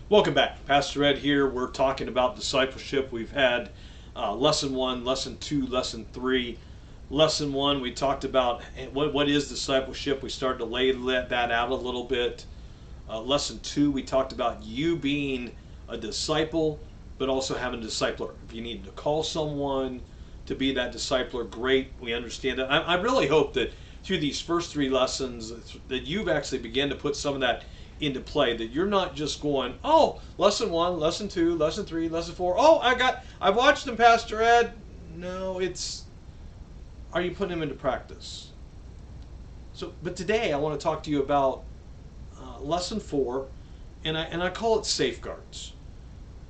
Welcome back. Pastor Ed here. We're talking about discipleship. We've had lesson 1, lesson 2, lesson 3. Lesson 1, we talked about what is discipleship. We started to lay that out a little bit. Lesson 2, we talked about you being a disciple, but also having a discipler. If you need to call someone to be that discipler, great. We understand that. I really hope that through these first 3 lessons that you've actually begun to put some of that into play, that you're not just going, oh, lesson 1, lesson 2, lesson 3, lesson 4. Oh, I've watched them, Pastor Ed. No, it's, are you putting them into practice? But today I want to talk to you about lesson 4, and I call it safeguards.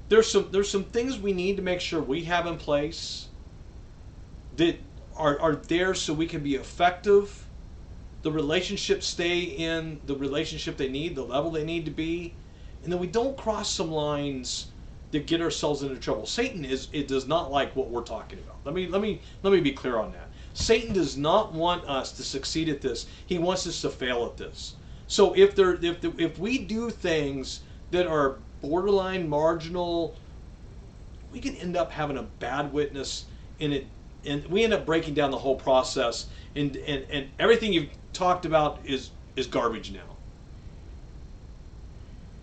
There's some things we need to make sure we have in place that are there so we can be effective. The relationships stay in the relationship they need, the level they need to be, and then we don't cross some lines that get ourselves into trouble. Satan does not like what we're talking about. Let me be clear on that. Satan does not want us to succeed at this. He wants us to fail at this. So if we do things that are borderline marginal, we can end up having a bad witness in it, and we end up breaking down the whole process, and everything you've talked about is garbage now.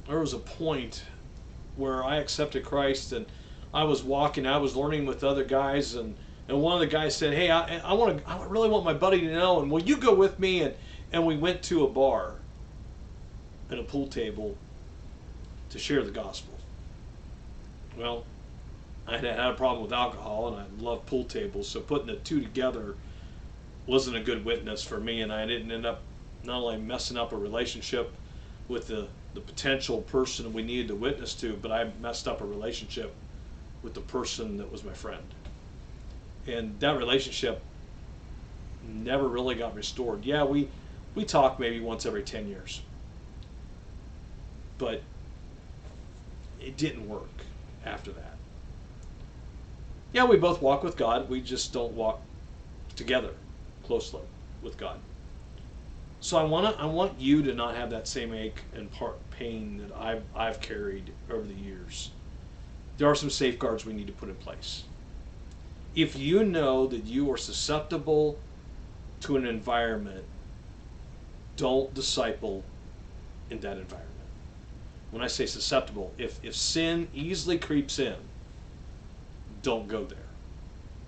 There was a point where I accepted Christ, and I was learning with other guys, and one of the guys said, hey, I really want my buddy to know, and will you go with me? And we went to a bar and a pool table to share the gospel. Well, I had a problem with alcohol, and I love pool tables, so putting the two together wasn't a good witness for me, and I didn't end up not only messing up a relationship with the potential person we needed to witness to, but I messed up a relationship with the person that was my friend. And that relationship never really got restored. Yeah, we talk maybe once every 10 years. But it didn't work after that. Yeah, we both walk with God. We just don't walk together closely with God. So I want you to not have that same ache and pain that I've carried over the years. There are some safeguards we need to put in place. If you know that you are susceptible to an environment, don't disciple in that environment. When I say susceptible, if sin easily creeps in, don't go there.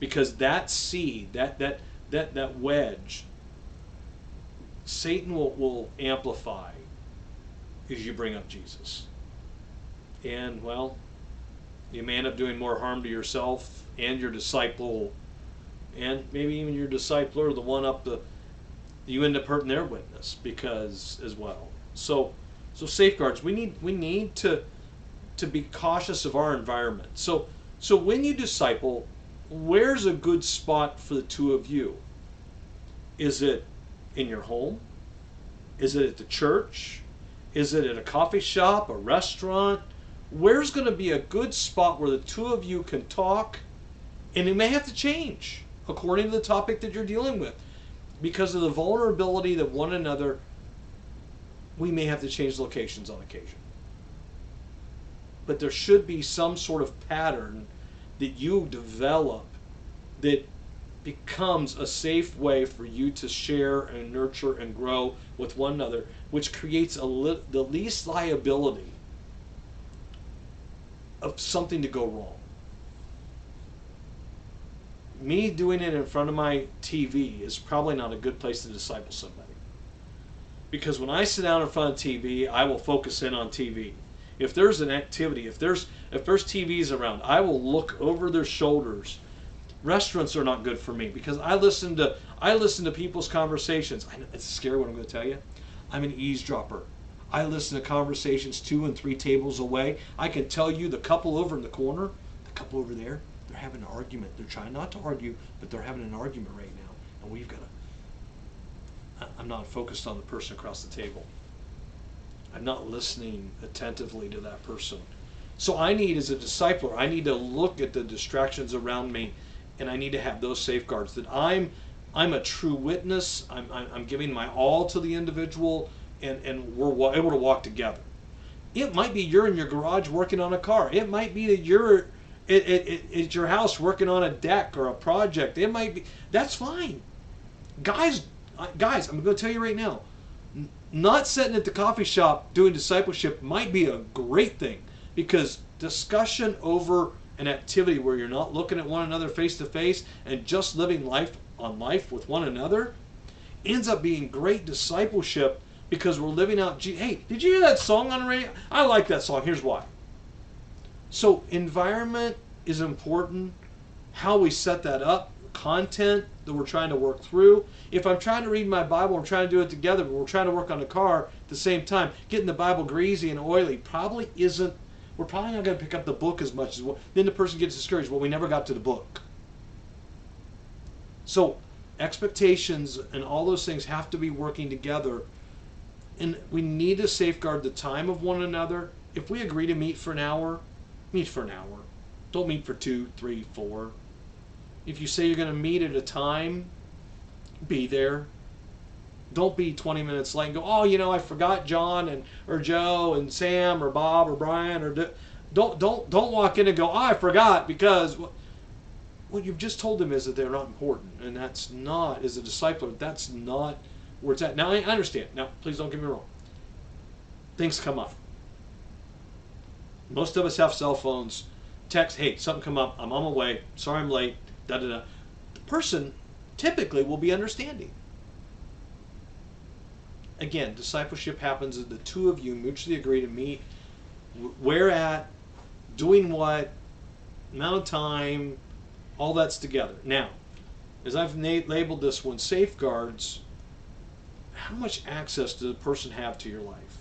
Because that seed, that wedge, Satan will amplify as you bring up Jesus. And, well, you may end up doing more harm to yourself and your disciple, and maybe even your discipler, the one up you end up hurting their witness because as well. So safeguards. We need to be cautious of our environment. So when you disciple, where's a good spot for the two of you? Is it in your home? Is it at the church? Is it at a coffee shop, a restaurant? Where's going to be a good spot where the two of you can talk? And it may have to change according to the topic that you're dealing with. Because of the vulnerability that one another, we may have to change locations on occasion. But there should be some sort of pattern that you develop that becomes a safe way for you to share and nurture and grow with one another, which creates the least liability of something to go wrong. Me doing it in front of my TV is probably not a good place to disciple somebody. Because when I sit down in front of TV, I will focus in on TV. If there's an activity, if there's TVs around, I will look over their shoulders. Restaurants are not good for me because I listen to people's conversations. I know, it's scary what I'm going to tell you. I'm an eavesdropper. I listen to conversations 2 and 3 tables away. I can tell you the couple over in the corner, the couple over there, they're having an argument. They're trying not to argue, but they're having an argument right now. And we've got to... I'm not focused on the person across the table. I'm not listening attentively to that person. So I need, as a discipler, I need to look at the distractions around me, and I need to have those safeguards that I'm a true witness. I'm giving my all to the individual, and we're able to walk together. It might be you're in your garage working on a car. It might be that you're at your house working on a deck or a project. It might be, that's fine. Guys, I'm going to tell you right now, not sitting at the coffee shop doing discipleship might be a great thing, because discussion over an activity where you're not looking at one another face to face and just living life on life with one another ends up being great discipleship, because we're living out. Hey, did you hear that song on the radio? I like that song. Here's why. So environment is important. How we set that up, content that we're trying to work through. If I'm trying to read my Bible, we're trying to do it together, but we're trying to work on the car at the same time, getting the Bible greasy and oily probably isn't, we're probably not going to pick up the book as much as well. Then the person gets discouraged. Well, we never got to the book. So expectations and all those things have to be working together. And we need to safeguard the time of one another. If we agree to meet for an hour, meet for an hour. Don't meet for 2, 3, 4. If you say you're going to meet at a time, be there. Don't be 20 minutes late and go, oh, I forgot John and or Joe and Sam or Bob or Brian or don't walk in and go, I forgot, because what you've just told them is that they're not important, and that's not, as a discipler, that's not where it's at. Now I understand. Now please don't get me wrong. Things come up. Most of us have cell phones. Text, hey, something come up. I'm on my way. Sorry I'm late. Da da da. The person typically will be understanding. Again, discipleship happens as the two of you mutually agree to meet, where at, doing what, amount of time, all that's together. Now, as I've labeled this one, safeguards, how much access does a person have to your life?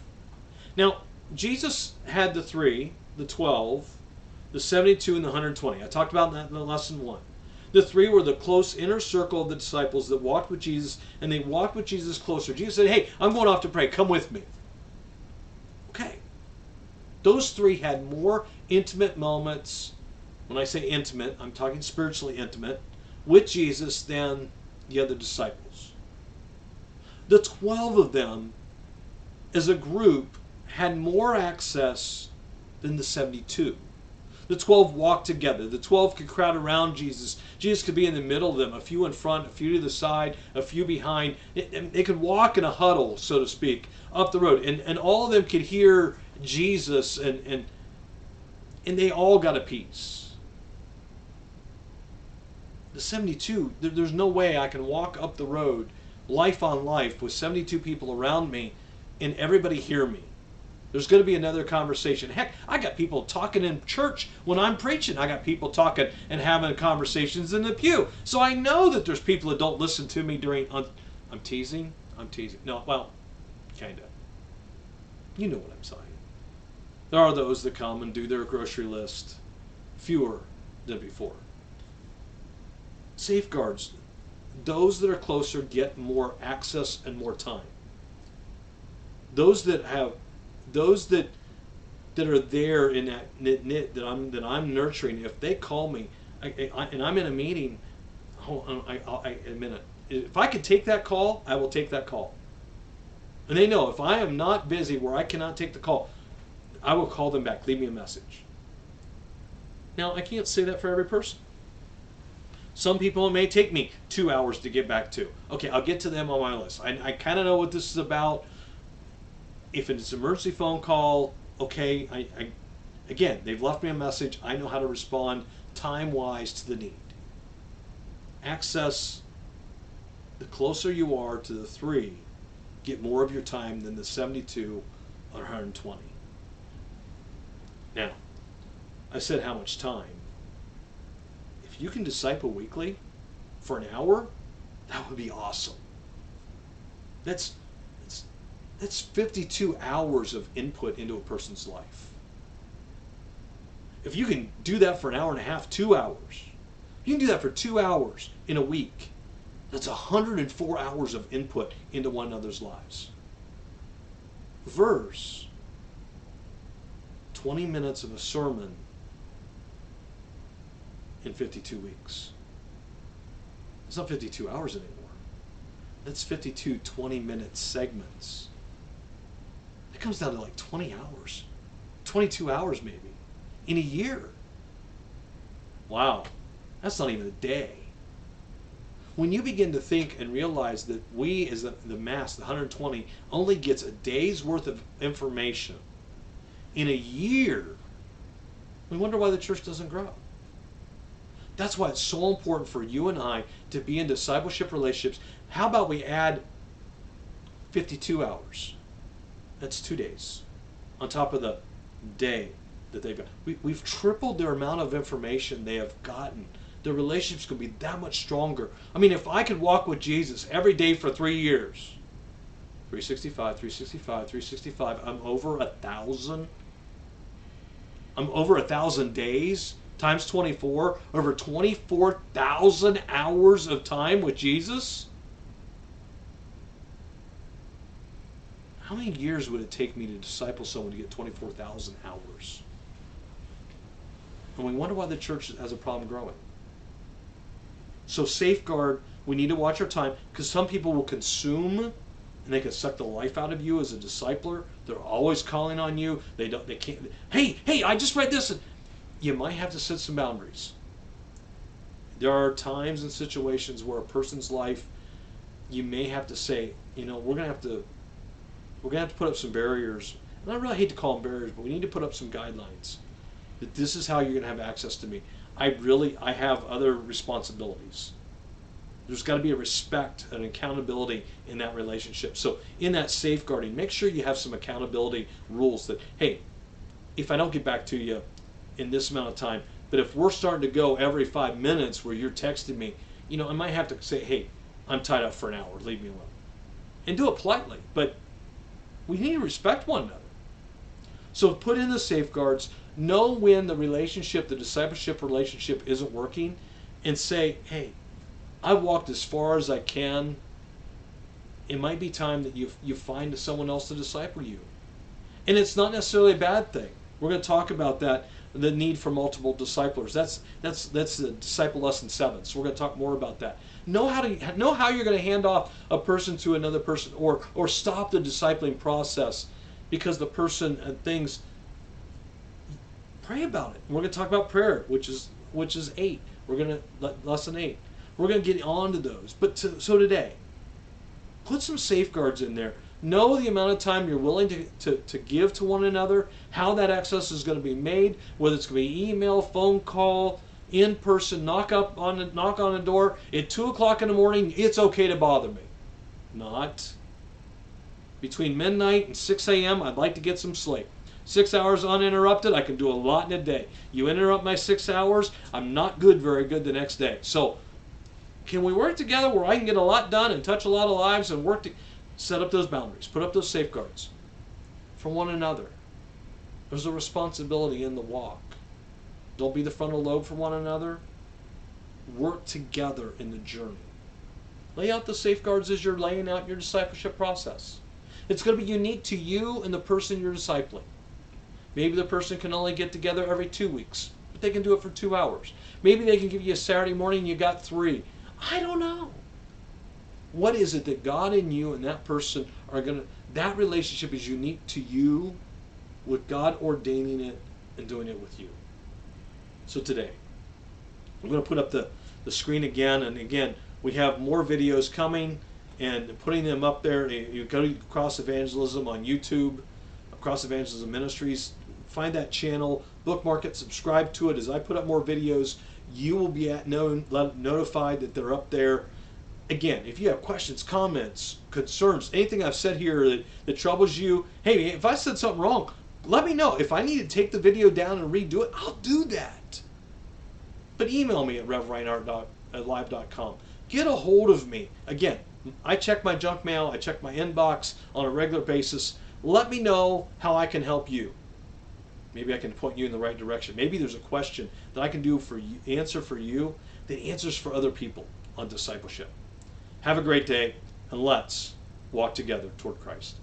Now, Jesus had the 3, the 12, the 72, and the 120. I talked about that in lesson 1. The 3 were the close inner circle of the disciples that walked with Jesus, and they walked with Jesus closer. Jesus said, hey, I'm going off to pray. Come with me. Okay. Those 3 had more intimate moments. When I say intimate, I'm talking spiritually intimate, with Jesus than the other disciples. The 12 of them, as a group, had more access than the 72. The 12 walked together. The 12 could crowd around Jesus. Jesus could be in the middle of them, a few in front, a few to the side, a few behind. They could walk in a huddle, so to speak, up the road. And all of them could hear Jesus, and they all got a piece. The 72, there's no way I can walk up the road, life on life, with 72 people around me, and everybody hear me. There's going to be another conversation. Heck, I got people talking in church when I'm preaching. I got people talking and having conversations in the pew. So I know that there's people that don't listen to me during... I'm teasing. No, well, kind of. You know what I'm saying. There are those that come and do their grocery list. Fewer than before. Safeguards. Those that are closer get more access and more time. Those that are there in that knit that I'm nurturing, if they call me and I'm in a meeting, a minute. If I could take that call, I will take that call. And they know if I am not busy where I cannot take the call, I will call them back. Leave me a message. Now, I can't say that for every person. Some people, it may take me 2 hours to get back to. Okay, I'll get to them on my list. I kind of know what this is about. If it's an emergency phone call, okay, again, they've left me a message. I know how to respond time-wise to the need. Access, the closer you are to the 3, get more of your time than the 72 or 120. Now, I said how much time. If you can disciple weekly for an hour, that would be awesome. That's 52 hours of input into a person's life. If you can do that for an hour and a half, 2 hours, you can do that for 2 hours in a week. That's 104 hours of input into one another's lives. Verse 20 minutes of a sermon in 52 weeks. It's not 52 hours anymore. That's 52 20-minute segments. It comes down to like 20 hours 22 hours maybe in a year. Wow, that's not even a day. When you begin to think and realize that we as the mass, the 120, only gets a day's worth of information in a year, we wonder why the church doesn't grow. That's why it's so important for you and I to be in discipleship relationships. How about we add 52 hours? That's 2 days on top of the day that they've got. We've tripled their amount of information they have gotten. Their relationships could be that much stronger. I mean, if I could walk with Jesus every day for 3 years, 365, 365, 365, I'm over 1,000. I'm over 1,000 days times 24, over 24,000 hours of time with Jesus. How many years would it take me to disciple someone to get 24,000 hours? And we wonder why the church has a problem growing. So safeguard, we need to watch our time, because some people will consume and they can suck the life out of you as a discipler. They're always calling on you. They can't. Hey, I just read this. You might have to set some boundaries. There are times and situations where a person's life, you may have to say, we're gonna have to put up some barriers. And I really hate to call them barriers, but we need to put up some guidelines. That this is how you're gonna have access to me. I have other responsibilities. There's got to be a respect and accountability in that relationship. So in that safeguarding, make sure you have some accountability rules that, hey, if I don't get back to you in this amount of time, but if we're starting to go every 5 minutes where you're texting me, I might have to say, hey, I'm tied up for an hour, leave me alone. And do it politely, but we need to respect one another. So put in the safeguards, know when the relationship, the discipleship relationship isn't working, and say, hey, I've walked as far as I can. It might be time that you find someone else to disciple you. And it's not necessarily a bad thing. We're going to talk about that, the need for multiple disciplers. That's the Disciple Lesson 7. So we're going to talk more about that. Know how you're going to hand off a person to another person, or stop the discipling process because the person and things. Pray about it. We're going to talk about prayer, which is 8. We're going to lesson 8. We're going to get on to those. But so today, put some safeguards in there. Know the amount of time you're willing to give to one another, how that access is going to be made, whether it's going to be email, phone call, in person, knock on the door at 2 o'clock in the morning. It's okay to bother me. Not between midnight and 6 a.m. I'd like to get some sleep. 6 hours uninterrupted, I can do a lot in a day. You interrupt my 6 hours, I'm not very good the next day. So can we work together where I can get a lot done and touch a lot of lives and set up those boundaries, put up those safeguards for one another. There's a responsibility in the walk. Don't be the frontal lobe for one another. Work together in the journey. Lay out the safeguards as you're laying out your discipleship process. It's going to be unique to you and the person you're discipling. Maybe the person can only get together every 2 weeks, but they can do it for 2 hours. Maybe they can give you a Saturday morning and you got 3. I don't know. What is it that God and you and that person are going to, that relationship is unique to you, with God ordaining it and doing it with you. So today, I'm going to put up the screen again, and again, we have more videos coming and putting them up there. You go to Cross Evangelism on YouTube, Cross Evangelism Ministries, find that channel, bookmark it, subscribe to it. As I put up more videos, you will be notified that they're up there. Again, if you have questions, comments, concerns, anything I've said here that troubles you, hey, if I said something wrong, let me know. If I need to take the video down and redo it, I'll do that. But email me at revreinhardt@live.com. Get a hold of me. Again, I check my junk mail. I check my inbox on a regular basis. Let me know how I can help you. Maybe I can point you in the right direction. Maybe there's a question that I can do for you, answer for you, that answers for other people on discipleship. Have a great day, and let's walk together toward Christ.